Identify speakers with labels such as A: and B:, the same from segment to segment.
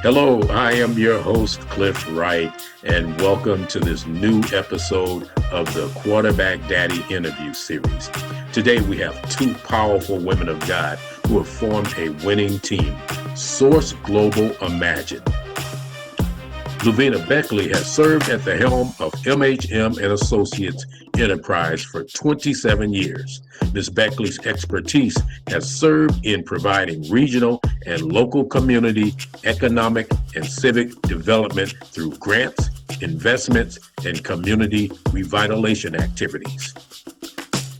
A: Hello, I am your host, Cliff Wright, and welcome to this new episode of the Quarterback Daddy interview series. Today, we have two powerful women of God who have formed a winning team, Source Global Imagine. Luvina Beckley has served at the helm of MHM and Associates Enterprise for 27 years. Ms. Beckley's expertise has served in providing regional and local community, economic, and civic development through grants, investments, and community revitalization activities.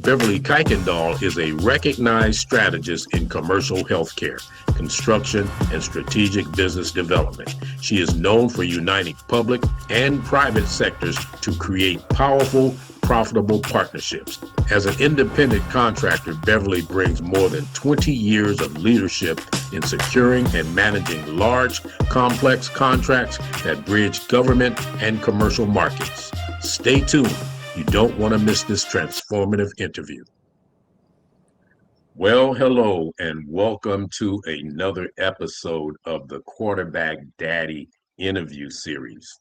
A: Beverly Kuykendall is a recognized strategist in commercial healthcare, construction, and strategic business development. She is known for uniting public and private sectors to create powerful, profitable partnerships. As an independent contractor, Beverly brings more than 20 years of leadership in securing and managing large, complex contracts that bridge government and commercial markets. Stay tuned. You don't want to miss this transformative interview. Well, hello, and welcome to another episode of the Quarterback Daddy interview series.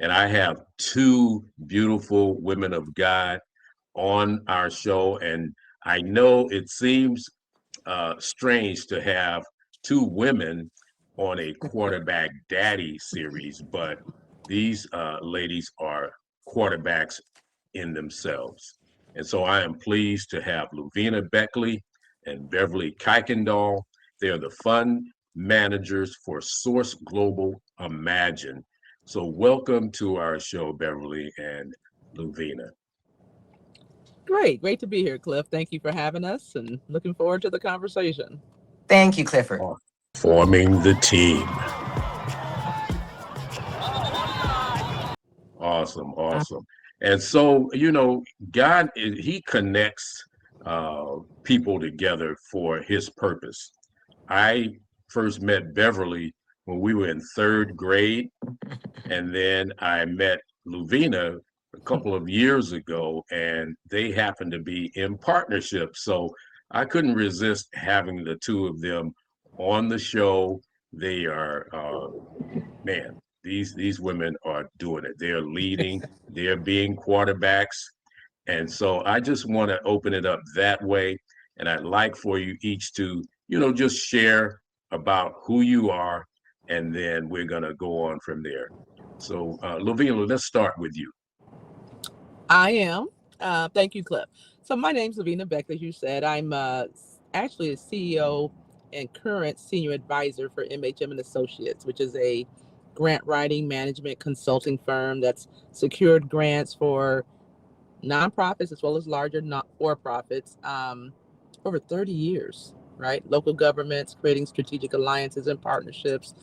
A: And I have two beautiful women of God on our show. And I know it seems strange to have two women on a Quarterback Daddy series, but these ladies are quarterbacks in themselves. And so I am pleased to have Luvina Beckley and Beverly Kuykendall. They are the fund managers for Source Global Imagine. So welcome to our show, Beverly and Luvina.
B: Great to be here, Cliff. Thank you for having us and looking forward to the conversation.
C: Thank you, Clifford.
A: Forming the team. Awesome. And so, God, He connects people together for His purpose. I first met Beverly when we were in third grade, and then I met Luvina a couple of years ago, and they happened to be in partnership. So I couldn't resist having the two of them on the show. They are, man, these women are doing it. They're leading, they're being quarterbacks. And so I just want to open it up that way. And I'd like for you each to, just share about who you are, and then we're going to go on from there. So, Luvina, let's start with you.
B: I am. Thank you, Cliff. So my name's Luvina Beckley, as you said. I'm actually a CEO and current senior advisor for MHM and Associates, which is a grant writing management consulting firm that's secured grants for nonprofits as well as larger not-for-profits over 30 years, right? Local governments, creating strategic alliances and partnerships,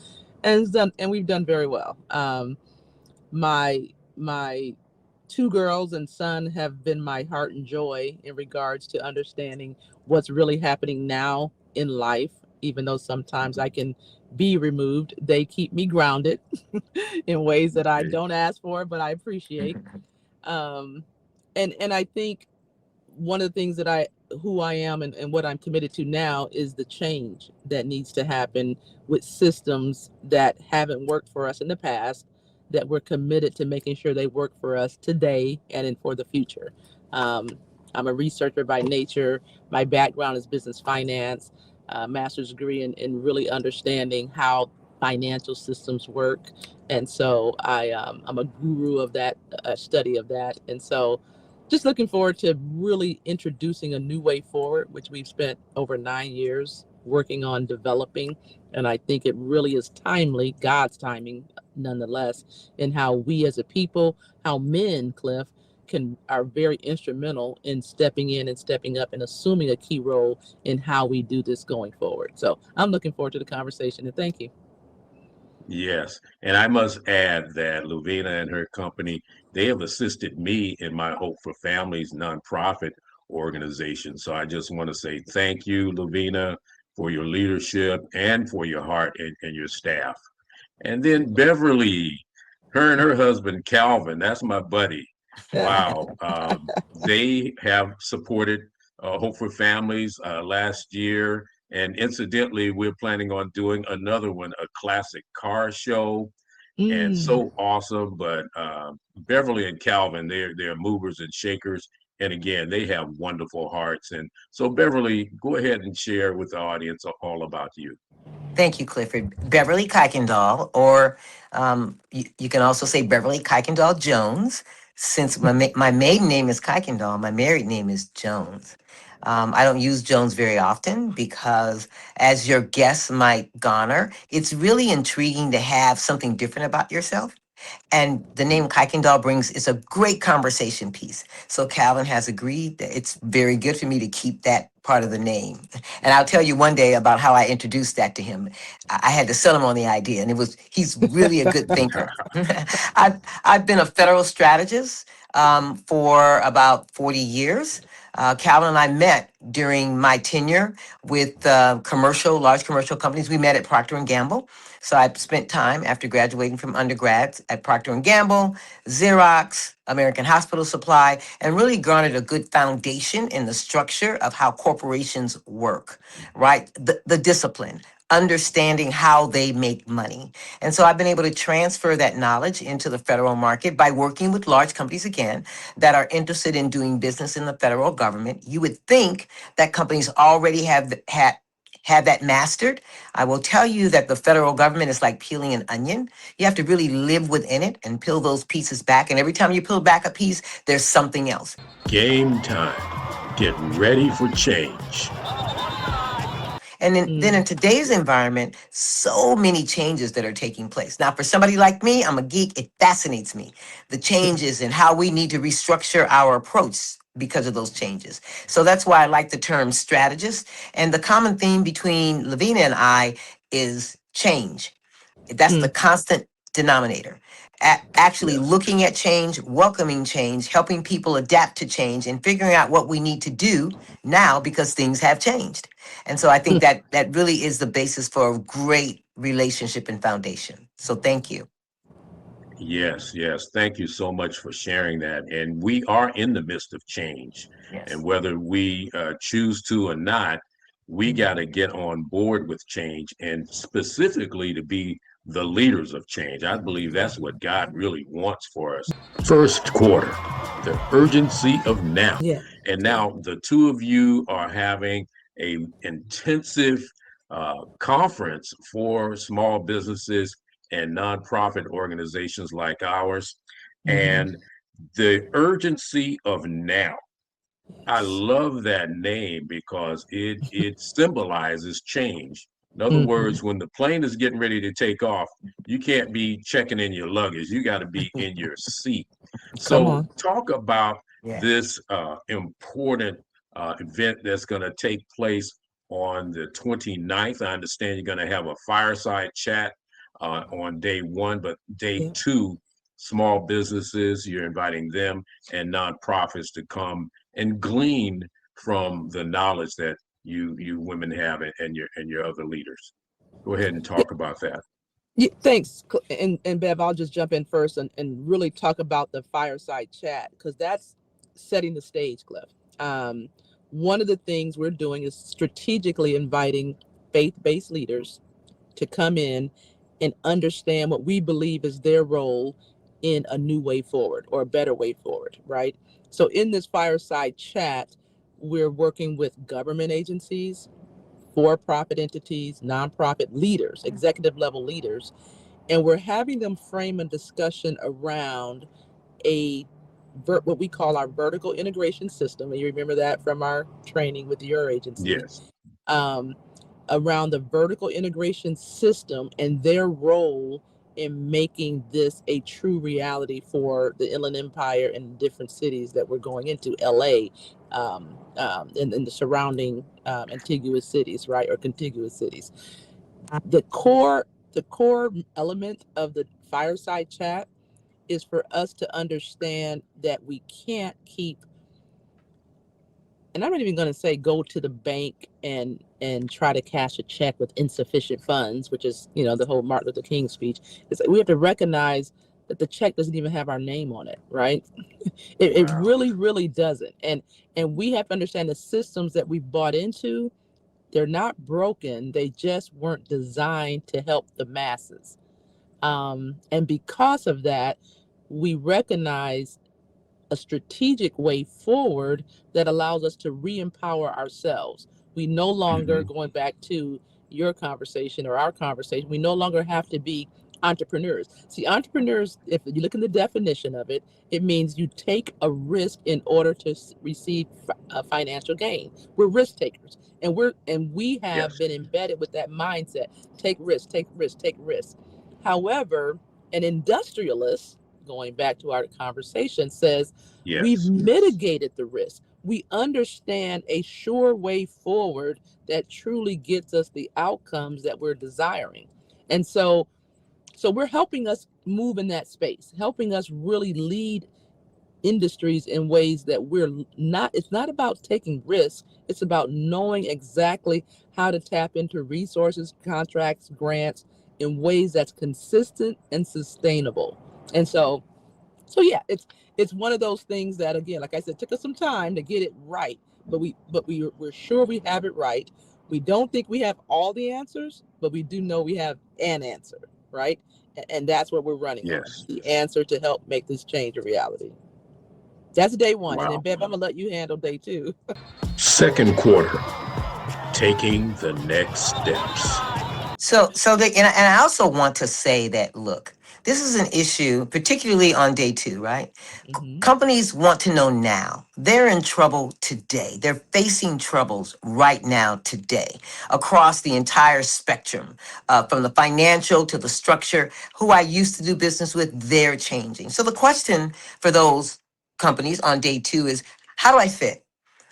B: and we've done very well. My two girls and son have been my heart and joy in regards to understanding what's really happening now in life. Even though sometimes I can be removed, they keep me grounded in ways that I don't ask for, but I appreciate. And I think one of the things that who I am and what I'm committed to now is the change that needs to happen with systems that haven't worked for us in the past, that we're committed to making sure they work for us today and for the future. I'm a researcher by nature. My background is business finance, master's degree in really understanding how financial systems work. And so I'm a guru of that, study of that. And so just looking forward to really introducing a new way forward, which we've spent over 9 years working on developing. And I think it really is timely, God's timing, nonetheless, in how we as a people, how men, Cliff, are very instrumental in stepping in and stepping up and assuming a key role in how we do this going forward. So I'm looking forward to the conversation, and thank you.
A: Yes. And I must add that Luvina and her company, they have assisted me in my Hope for Families nonprofit organization. So I just want to say thank you, Luvina, for your leadership and for your heart and your staff. And then Beverly, her and her husband, Calvin, that's my buddy. Wow. They have supported Hope for Families last year. And incidentally, we're planning on doing another one, a classic car show. And
B: Mm.
A: so awesome. But Beverly and Calvin, they're movers and shakers. And again, they have wonderful hearts. And so, Beverly, go ahead and share with the audience all about you.
C: Thank you, Clifford. Beverly Kuykendall, or you can also say Beverly Kuykendall Jones. Since my maiden name is Kuykendall, my married name is Jones. I don't use Jones very often because, as your guess might garner, it's really intriguing to have something different about yourself. And the name Kuykendall brings is a great conversation piece. So Calvin has agreed that it's very good for me to keep that part of the name. And I'll tell you one day about how I introduced that to him. I had to sell him on the idea, and he's really a good thinker. I've been a federal strategist for about 40 years. Calvin and I met during my tenure with large commercial companies. We met at Procter and Gamble. So I spent time after graduating from undergrad at Procter and Gamble, Xerox, American Hospital Supply, and really garnered a good foundation in the structure of how corporations work, right? The discipline, understanding how they make money. And so I've been able to transfer that knowledge into the federal market by working with large companies again that are interested in doing business in the federal government. You would think that companies already have that mastered. I will tell you that the federal government is like peeling an onion. You have to really live within it and peel those pieces back. And every time you peel back a piece, there's something else.
A: Game time. Get ready for change.
C: And then
B: Mm.
C: in today's environment, so many changes that are taking place. Now, for somebody like me, I'm a geek. It fascinates me. The changes and how we need to restructure our approach because of those changes. So that's why I like the term strategist. And the common theme between Luvina and I is change. That's the
B: Mm.
C: constant denominator. Actually
A: Yes.
C: looking at change, welcoming change, helping people adapt to change, and figuring out what we need to do now because things have changed. And so I think
B: Mm.
C: that really is the basis for a great relationship and foundation. So thank you.
A: Yes, yes. Thank you so much for sharing that. And we are in the midst of change. And
C: Yes.
A: whether we choose to or not, we got
B: Mm.
A: to get on board with change and specifically to be the leaders of change. I believe that's what God really wants for us. First quarter, the urgency of now.
B: Yeah.
A: And
B: Yeah.
A: now the two of you are having a intensive conference for small businesses and nonprofit organizations like ours.
B: Hmm.
A: And the urgency of now. I
B: Yes.
A: love that name because it symbolizes change. In other
B: Hmm.
A: words, when the plane is getting ready to take off, you can't be checking in your luggage. You got to be in your seat.
B: Come
A: So,
B: on.
A: talk about
C: Yes.
A: this important event that's going to take place on the 29th. I understand you're going to have a fireside chat on day one, but day
B: Yeah.
A: two, small businesses, you're inviting them and nonprofits to come and glean from the knowledge that you women have and your other leaders. Go ahead and
B: Yeah.
A: talk about that.
B: Yeah, thanks. And Bev, I'll just jump in first and really talk about the fireside chat because that's setting the stage, Cliff. Um, One of the things we're doing is strategically inviting faith-based leaders to come in and understand what we believe is their role in a new way forward or a better way forward, right? So in this fireside chat, we're working with government agencies, for-profit entities, nonprofit leaders, executive level leaders, and we're having them frame a discussion around a what we call our vertical integration system. And you remember that from our training with your agency.
A: Yes.
B: Um, Around the vertical integration system and their role in making this a true reality for the Inland Empire and different cities that we're going into, LA, and the surrounding contiguous cities, right, or contiguous cities. The core element of the fireside chat is for us to understand that we can't keep, and I'm not even going to say go to the bank and try to cash a check with insufficient funds, which is the whole Martin Luther King speech. Is that we have to recognize that the check doesn't even have our name on it, right? It
A: Wow.
B: really doesn't, and we have to understand the systems that we've bought into They're not broken. They just weren't designed to help the masses. And because of that, we recognize a strategic way forward that allows us to re-empower ourselves. We no longer,
A: Hmm.
B: going back to your conversation or our conversation, we no longer have to be entrepreneurs. See, entrepreneurs, if you look in the definition of it, it means you take a risk in order to receive a financial gain. We're risk takers, and we have
A: Yes.
B: been embedded with that mindset: take risk, take risk, take risk. However, an industrialist, going back to our conversation, says we've
A: Yes.
B: mitigated the risk. We understand a sure way forward that truly gets us the outcomes that we're desiring. And so we're helping us move in that space, helping us really lead industries in ways that we're not, it's not about taking risks, it's about knowing exactly how to tap into resources, contracts, grants in ways that's consistent and sustainable. And so yeah, it's one of those things that, again, like I said, took us some time to get it right, we're sure we have it right. We don't think we have all the answers, but we do know we have an answer, right? And that's what we're running on,
A: Yes.
B: the answer to help make this change a reality. That's day one. And then
A: Wow.
B: Bev, I'm gonna let you handle day two.
A: Second quarter, taking the next steps.
C: And I also want to say that, look, this is an issue, particularly on day two, right?
B: Mm-hmm.
C: Companies want to know now. They're in trouble today. They're facing troubles right now, today, across the entire spectrum, from the financial to the structure. Who I used to do business with, they're changing. So the question for those companies on day two is, how do I fit?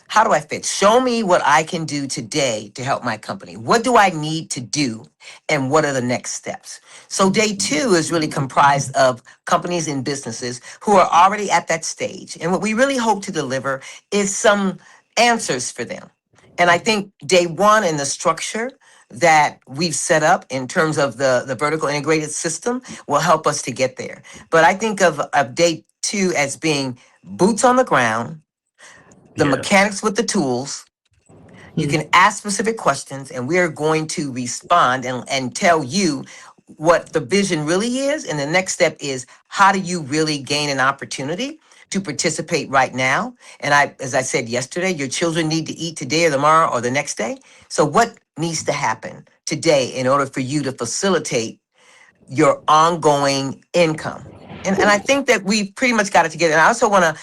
C: How do I fit? Show me what I can do today to help my company. What do I need to do? And what are the next steps? So, day two is really comprised of companies and businesses who are already at that stage. And what we really hope to deliver is some answers for them. And I think day one in the structure that we've set up in terms of the vertical integrated system will help us to get there. But I think of day two as being boots on the ground, the
A: Yes.
C: mechanics with the tools. You
B: Mm-hmm.
C: can ask specific questions, and we are going to respond and tell you what the vision really is. And the next step is, how do you really gain an opportunity to participate right now? And as I said yesterday, your children need to eat today or tomorrow or the next day. So what needs to happen today in order for you to facilitate your ongoing income? And I think that we pretty much got it together. And I also want to,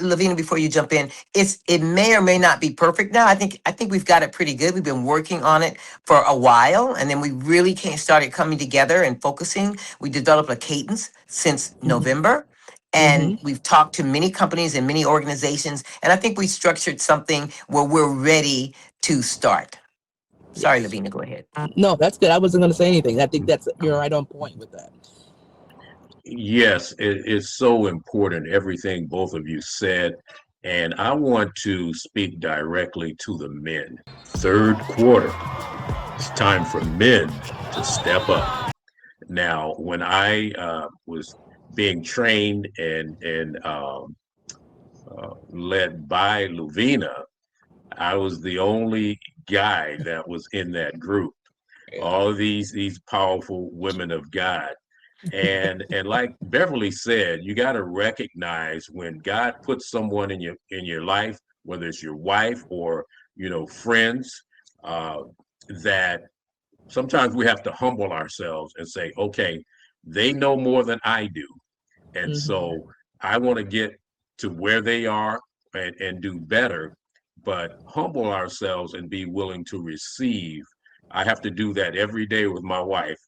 C: Lavina, before you jump in, it may or may not be perfect now. I think we've got it pretty good. We've been working on it for a while, and then we really started coming together and focusing. We developed a cadence since November.
B: Mm-hmm.
C: And we've talked to many companies and many organizations. And I think we structured something where we're ready to start. Sorry,
B: Yes.
C: Lavina, go ahead.
B: No, that's good. I wasn't going to say anything. I think that's, you're right on point with that.
A: Yes, it's so important, everything both of you said. And I want to speak directly to the men. Third quarter, it's time for men to step up. Now, when I was being trained and led by Luvina, I was the only guy that was in that group.
B: Yeah.
A: All of these powerful women of God. And like Beverly said, you got to recognize when God puts someone in your life, whether it's your wife or friends, uh, that sometimes we have to humble ourselves and say, okay, they know more than I do, and
B: Mm-hmm.
A: so I want to get to where they are and do better, but humble ourselves and be willing to receive. I have to do that every day with my wife.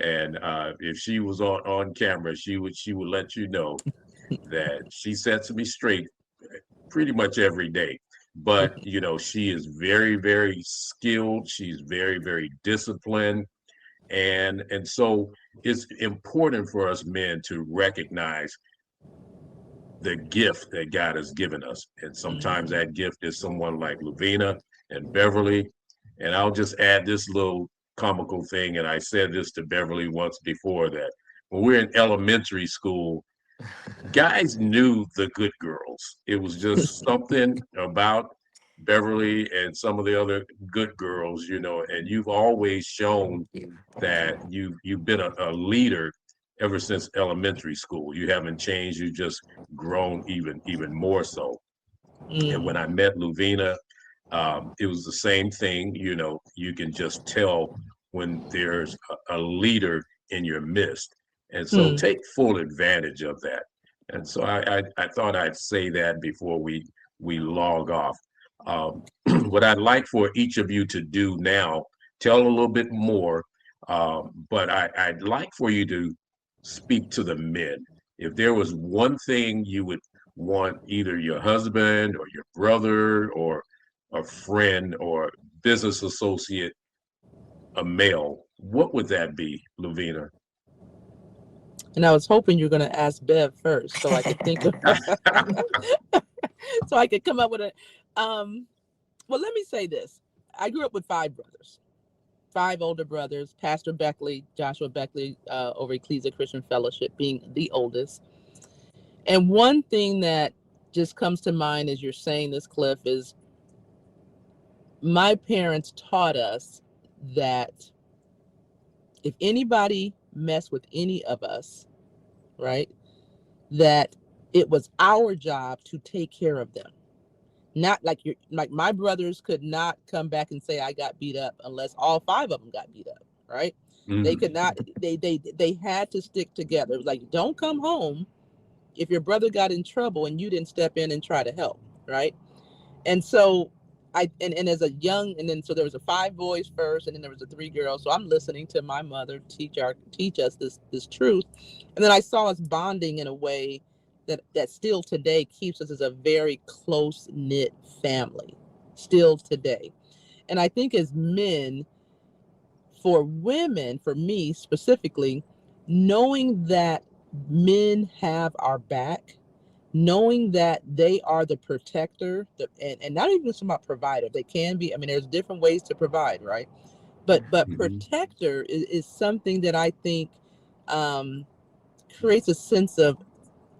A: And if she was on camera, she would let you know that she sets me straight pretty much every day. But she is very, very skilled. She's very, very disciplined, and so it's important for us men to recognize the gift that God has given us. And sometimes
B: Mm-hmm.
A: that gift is someone like Luvina and Beverly. And I'll just add this little comical thing. And I said this to Beverly once before, that when we're in elementary school, guys knew the good girls. It was just something about Beverly and some of the other good girls, and you've always shown that you've been a leader ever since elementary school. You haven't changed. You just grown even more so. And when
B: Mm,
A: I met Luvina, it was the same thing. You can just tell when there's a leader in your midst. And so
B: mm,
A: take full advantage of that. And so I thought I'd say that before we log off. Um, what I'd like for each of you to do now, tell a little bit more, but I'd like for you to speak to the men. If there was one thing you would want either your husband or your brother or a friend or business associate, a male, what would that be, Luvina?
B: and I was hoping you were going to ask Bev first, so I could think of, so I could come up with a. Um, well, let me say this: I grew up with five brothers, five older brothers. Pastor Beckley, Joshua Beckley, over Ecclesia Christian Fellowship, being the oldest. And one thing that just comes to mind as you're saying this, Cliff, is my parents taught us that if anybody messed with any of us, right, that it was our job to take care of them. Not like like my brothers could not come back and say I got beat up unless all five of them got beat up, right? They
A: Mm,
B: could not. They had to stick together. It was like, don't come home if your brother got in trouble and you didn't step in and try to help, right? And so and as a young, and then so there was a five boys first, and then there was a three girls. So I'm listening to my mother teach us this truth, and then I saw us bonding in a way that still today keeps us as a very close knit family, still today. And I think as men, for women, for me specifically, knowing that men have our back, knowing that they are the protector, and not even just about provider. They can be. I mean, there's different ways to provide, right? But
A: mhm,
B: protector is something that I think um, creates a sense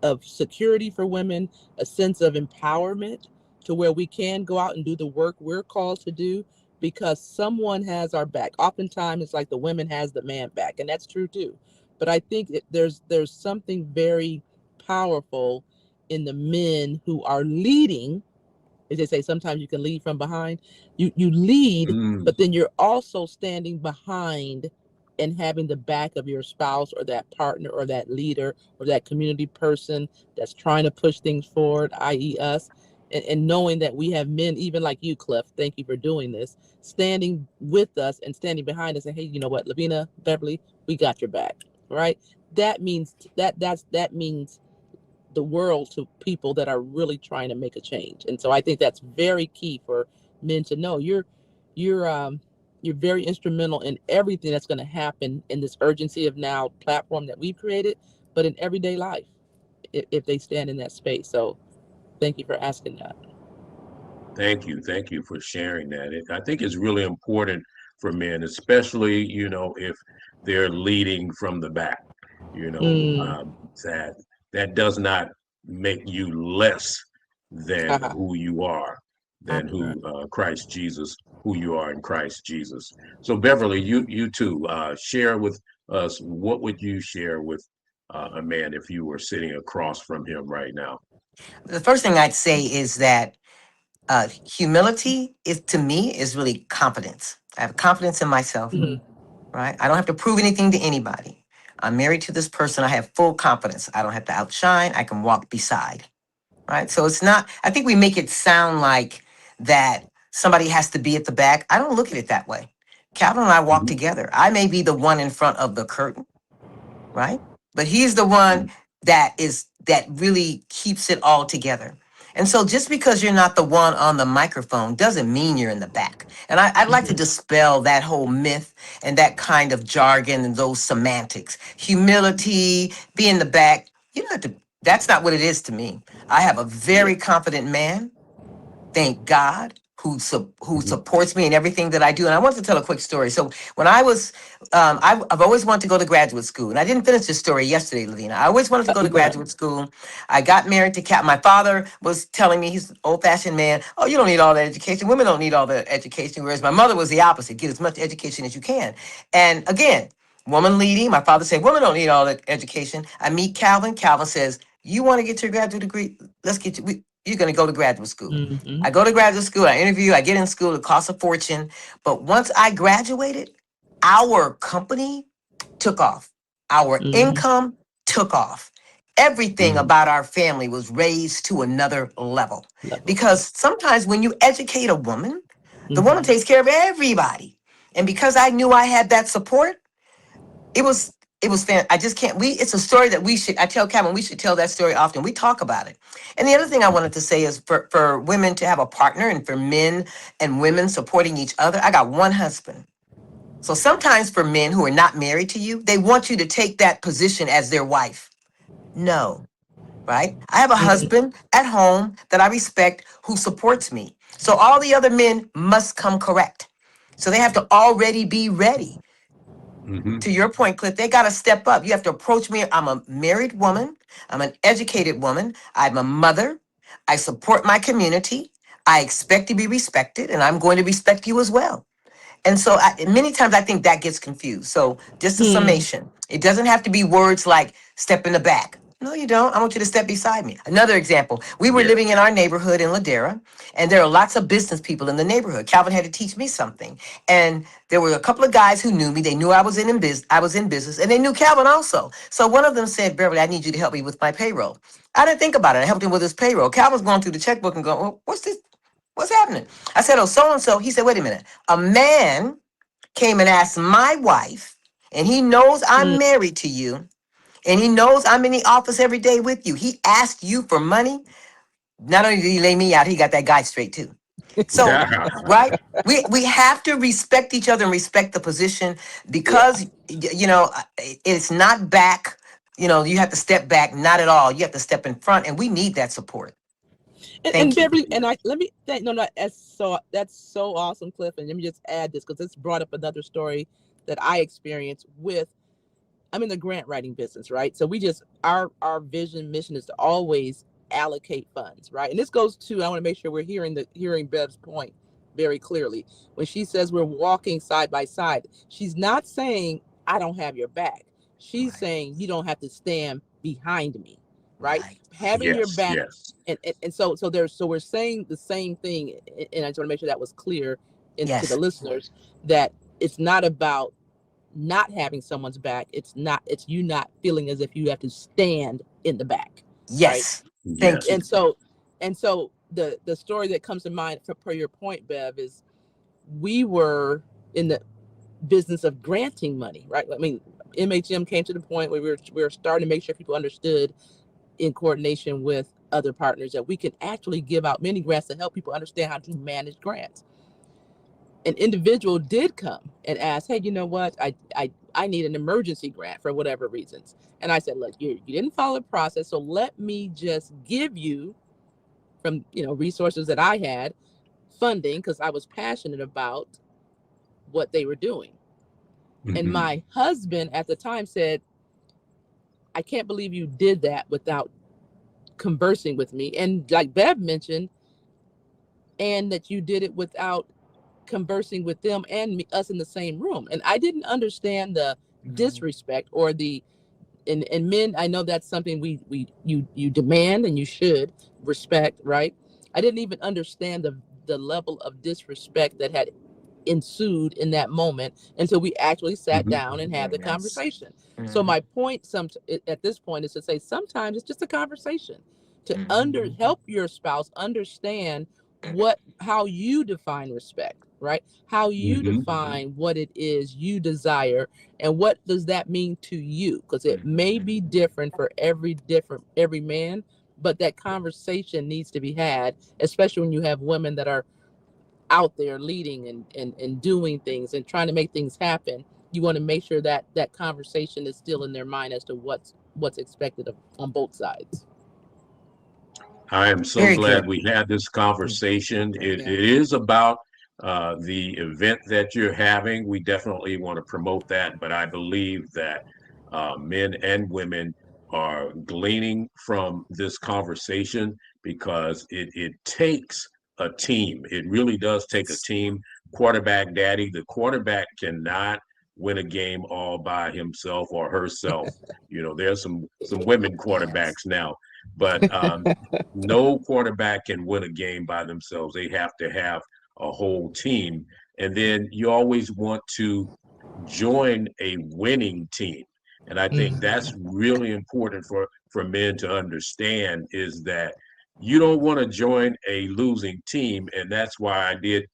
B: of security for women, a sense of empowerment to where we can go out and do the work we're called to do because someone has our back. Oftentimes it's like the women has the man back, and that's true too. But I think there's something very powerful in the men who are leading. As they say, sometimes you can lead from behind. You lead,
A: mm,
B: but then you're also standing behind and having the back of your spouse or that partner or that leader or that community person that's trying to push things forward, i.e., us. And knowing that we have men, even like you, Cliff, thank you for doing this, standing with us and standing behind us and hey, you know what, Lavina, Beverly, we got your back, right? That means that means the world to people that are really trying to make a change. And so I think that's very key for men to know. You're you're very instrumental in everything that's going to happen in this urgency of now platform that we've created, but in everyday life if they stand in that space. So thank you for asking that.
A: thank you for sharing that. I think it's really important for men, especially if they're leading from the back. You know
B: Mm,
A: um, that that does not make you less than
B: haha.
A: who you are, than
B: Right.
A: who Christ Jesus, who you are in Christ Jesus. So Beverly, you too, share with us, what would you share with a man if you were sitting across from him right now?
C: The first thing I'd say is that humility is to me is really confidence. I have confidence in myself,
B: Mm,
C: right? I don't have to prove anything to anybody. I'm married to this person. I have full confidence. I don't have to outshine. I can walk beside, right? So it's not, I think we make it sound like that somebody has to be at the back. I don't look at it that way. Calvin and I walk
A: Mhm,
C: together. I may be the one in front of the curtain, right? But he's the one
A: mhm.
C: that really keeps it all together. And so just because you're not the one on the microphone doesn't mean you're in the back. And I'd like to dispel that whole myth and that kind of jargon and those semantics. Humility, be in the back. You don't have to, that's not what it is to me. I have a
A: Yeah.
C: very confident man, thank God, who supports me in everything that I do. And I want to tell a quick story. So when I was, I've always wanted to go to graduate school, and I didn't finish this story yesterday, Luvina. I always wanted to go to
B: Right.
C: graduate school. I got married to Cat. My father was telling me, he's an old-fashioned man. Oh, you don't need all that education. Women don't need all the education. Whereas my mother was the opposite. Get as much education as you can. And again, woman leading. My father said, women don't need all that education. I meet Calvin. Calvin says, you want to get your graduate degree? Let's get you. You're going to go to graduate school.
B: Mm-hmm.
C: I go to graduate school, I interview, I get in school, it costs a fortune. But once I graduated, our company took off. Our
B: Mm-hmm.
C: income took off. Everything
A: Mm.
C: about our family was raised to another level.
B: Level.
C: Because sometimes when you educate a woman, the woman
B: Mm-hmm.
C: takes care of everybody. And because I knew I had that support, it was fan. I just can't. It's a story that we should. I tell Kevin we should tell that story often. We talk about it. And the other thing I wanted to say is for women to have a partner and for men and women supporting each other. I got one husband. So sometimes for men who are not married to you, they want you to take that position as their wife. No, right? I have a
B: Mm-hmm.
C: husband at home that I respect who supports me. So all the other men must come correct. So they have to already be ready.
A: Mm-hmm.
C: To your point, Cliff, they got to step up. You have to approach me. I'm a married woman. I'm an educated woman. I'm a mother. I support my community. I expect to be respected, and I'm going to respect you as well. And so many times I think that gets confused. So just a
B: Hmm.
C: summation. It doesn't have to be words like step in the back. No, you don't. I want you to step beside me. Another example. We were
A: Yes.
C: living in our neighborhood in Ladera, and there are lots of business people in the neighborhood. Calvin had to teach me something. And there were a couple of guys who knew me. They knew I was in business, and they knew Calvin also. So one of them said, Beverly, I need you to help me with my payroll. I didn't think about it. I helped him with his payroll. Calvin's going through the checkbook and going, well, what's this? What's happening? I said, oh, so and so. He said, wait a minute. A man came and asked my wife, and he knows I'm married to you, and he knows I'm in the office every day with you. He asked you for money. Not only did he lay me out, he got that guy straight too. So, right? We have to respect each other and respect the position
B: Yeah.
C: because it's not back. You have to step back. Not at all. You have to step in front, and we need that support.
B: And
C: Thank you.
B: Beverly, and I let me thank no, no, that's so awesome, Cliff. And let me just add this because this brought up another story that I experienced with. I'm in the grant writing business, right? So we just our vision mission is to always allocate funds, right? And this goes to I want to make sure we're hearing Bev's point very clearly. When she says we're walking side by side, she's not saying I don't have your back. She's
C: Right.
B: saying you don't have to stand behind me, right?
C: Right.
B: Having your
A: Yes.
B: back
A: Yes.
B: and so we're saying the same thing, and I just want to make sure that was clear into the
C: Yes.
B: listeners that it's not about not having someone's back. It's you not feeling as if you have to stand in the back, right?
C: Yes. Thank
A: Yes.
C: you.
B: And so the story that comes to mind per your point, Bev, is we were in the business of granting money, right? I mean, MHM came to the point where we were starting to make sure people understood in coordination with other partners that we can actually give out many grants to help people understand how to manage grants. An individual did come and ask, hey, you know what? I need an emergency grant for whatever reasons. And I said, look, you didn't follow the process. So let me just give you from, resources that I had funding because I was passionate about what they were doing. And
A: Mm-hmm.
B: my husband at the time said, I can't believe you did that without conversing with me. And like Bev mentioned, and that you did it without conversing with them and us in the same room. And I didn't understand the disrespect or the and men. I know that's something you demand and you should respect, right? I didn't even understand the level of disrespect that had ensued in that moment until we actually sat
A: Mm-hmm.
B: down and had the
C: Yes.
B: conversation. So
C: Mhm.
B: my point at this point is to say sometimes it's just a conversation to
C: Mhm.
B: help your spouse understand what how you define respect, right? How you
A: Mm-hmm.
B: define what it is you desire and what does that mean to you, because it may be different for every man, but that conversation needs to be had, especially when you have women that are out there leading and doing things and trying to make things happen. You want to make sure that that conversation is still in their mind as to what's expected on both sides.
A: I am so
C: Very
A: glad
C: good.
A: we had this conversation. It,
B: Yeah.
A: it is about the event that you're having. We definitely want to promote that, but I believe that men and women are gleaning from this conversation because it takes a team. It really does take a team. Quarterback daddy, the quarterback cannot win a game all by himself or herself. You know, there's some women
C: Yes.
A: quarterbacks now, but no quarterback can win a game by themselves. They have to have a whole team. And then you always want to join a winning team. And I think that's
B: Mhm.
A: really important for men to understand is that you don't want to join a losing team. And that's why I did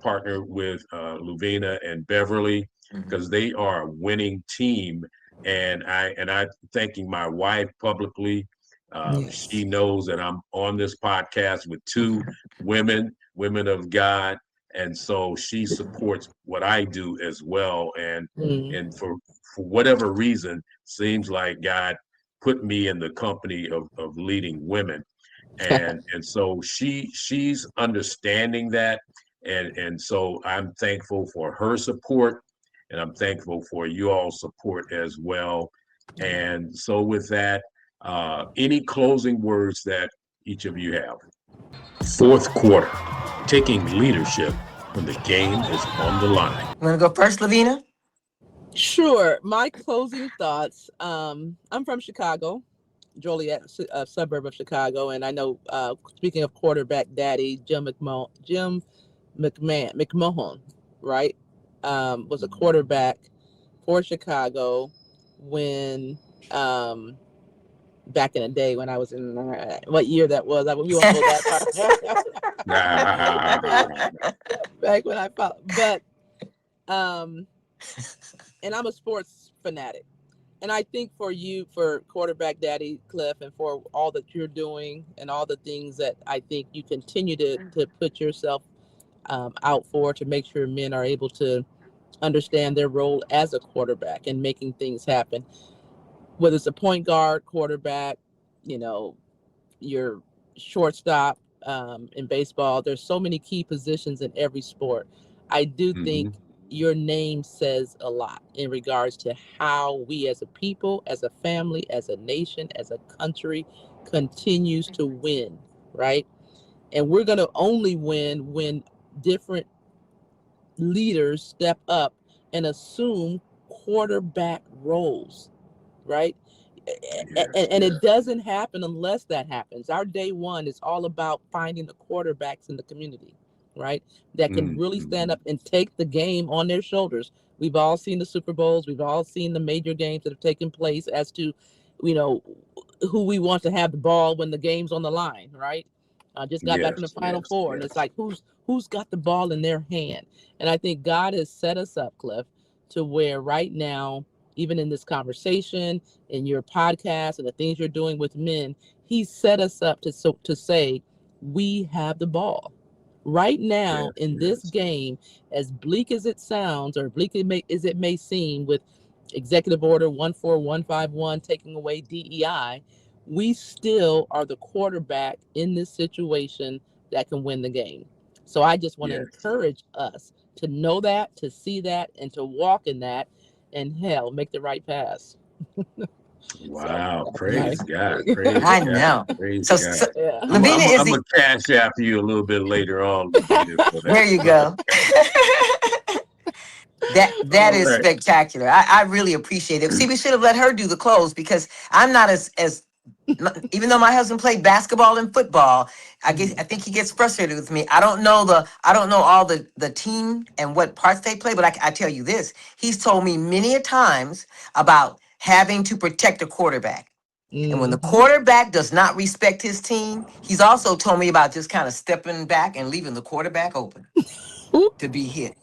A: partner with Luvina and Beverly
C: Mhm.
A: because they are a winning team. And I thanking my wife publicly. She
B: Yes.
A: knows that I'm on this podcast with two women of God, and so she supports what I do as well. And
B: Mm.
A: for whatever reason, seems like God put me in the company of leading women, and so she's understanding that, and so I'm thankful for her support, and I'm thankful for you all's support as well. And so with that, any closing words that each of you have? Fourth quarter, taking leadership when the game is on the line.
C: You want to go first, Lavina?
B: Sure. My closing thoughts. I'm from Chicago, Joliet, a suburb of Chicago, and I know. Speaking of quarterback daddy, Jim McMahon, right, was a quarterback for Chicago when back in the day when I was in what year that was. We won't go that far. Back when I fought, but um, and I'm a sports fanatic. And I think for you, for quarterback daddy Cliff, and for all that you're doing and all the things that I think you continue to put yourself out for to make sure men are able to understand their role as a quarterback and making things happen, whether it's a point guard, quarterback, you know, your shortstop in baseball. There's so many key positions in every sport. I do think
A: Mhm.
B: your name says a lot in regards to how we as a people, as a family, as a nation, as a country continues to win, right? And we're going to only win when different leaders step up and assume quarterback roles, right?
A: Yes,
B: And
A: yes.
B: it doesn't happen unless that happens. Our day one is all about finding the quarterbacks in the community, right? That can really stand
A: Mhm.
B: up and take the game on their shoulders. We've all seen the Super Bowls. We've all seen the major games that have taken place as to, you know, who we want to have the ball when the game's on the line, right? I just got back from the
A: Yes,
B: Final
A: yes,
B: Four, and it's
A: yes.
B: like who's got the ball in their hand. And I think God has set us up, Cliff, to where right now, even in this conversation, in your podcast, and the things you're doing with men, He set us up to say we have the ball right now
A: Yes,
B: in this
A: yes.
B: game. As bleak as it sounds, or bleak as it may seem, with Executive Order 14151 taking away DEI, we still are the quarterback in this situation that can win the game. So I just want to
A: Yes.
B: encourage us to know that, to see that, and to walk in that, and hell, make the right pass. So
A: Wow.
B: that's my
A: Praise God. Praise
C: I
A: God.
C: know.
A: Praise
C: So,
A: God.
C: so
B: yeah.
C: Lavina is
A: I'm
C: the.
A: gonna cash after you a little bit later on, Lavina. So
C: There
A: that's
C: you go. That
A: all
C: is
A: right.
C: spectacular. I really appreciate it. See, we should have let her do the close because I'm not as even though my husband played basketball and football,
B: Mhm.
C: I think he gets frustrated with me. I don't know all the team and what parts they play, but I tell you this, he's told me many a times about having to protect a quarterback. And when the
B: Mhm.
C: quarterback does not respect his team, he's also told me about just kind of stepping back and leaving the quarterback open
B: Oop,
C: to be hit,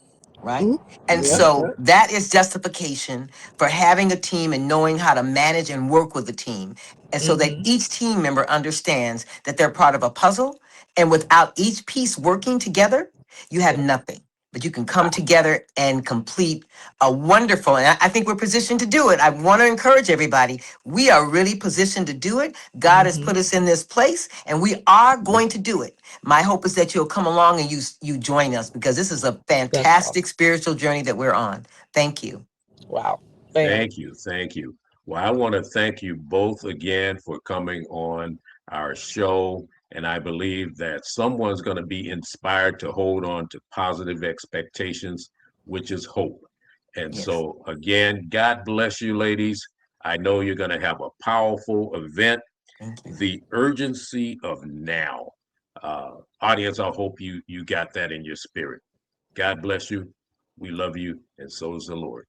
C: right?
B: oop.
C: And
B: Yep.
A: Mhm.
C: so that is justification for having a team and knowing how to manage and work with the team. And so that
B: Mhm.
C: each team member understands that they're part of a puzzle. And without each piece working together, you have
B: Yep.
C: nothing. but you can come together and complete a wonderful, and I think we're positioned to do it. I want to encourage everybody. We are really positioned to do it. God has
B: Hmm.
C: put us in this place, and we are going to do it. My hope is that you'll come along and you join us, because this is a
B: That's
C: fantastic
B: awesome.
C: spiritual journey that we're on. Thank you.
B: Wow. Thank
A: Thank you. Thank you. Well, I want to thank you both again for coming on our show. And I believe that someone's going to be inspired to hold on to positive expectations, which is hope. And
C: Yes.
A: so, again, God bless you, ladies. I know you're going to have a powerful event.
C: Thank you.
A: The urgency of now. Audience, I hope you got that in your spirit. God bless you. We love you, and so is the Lord.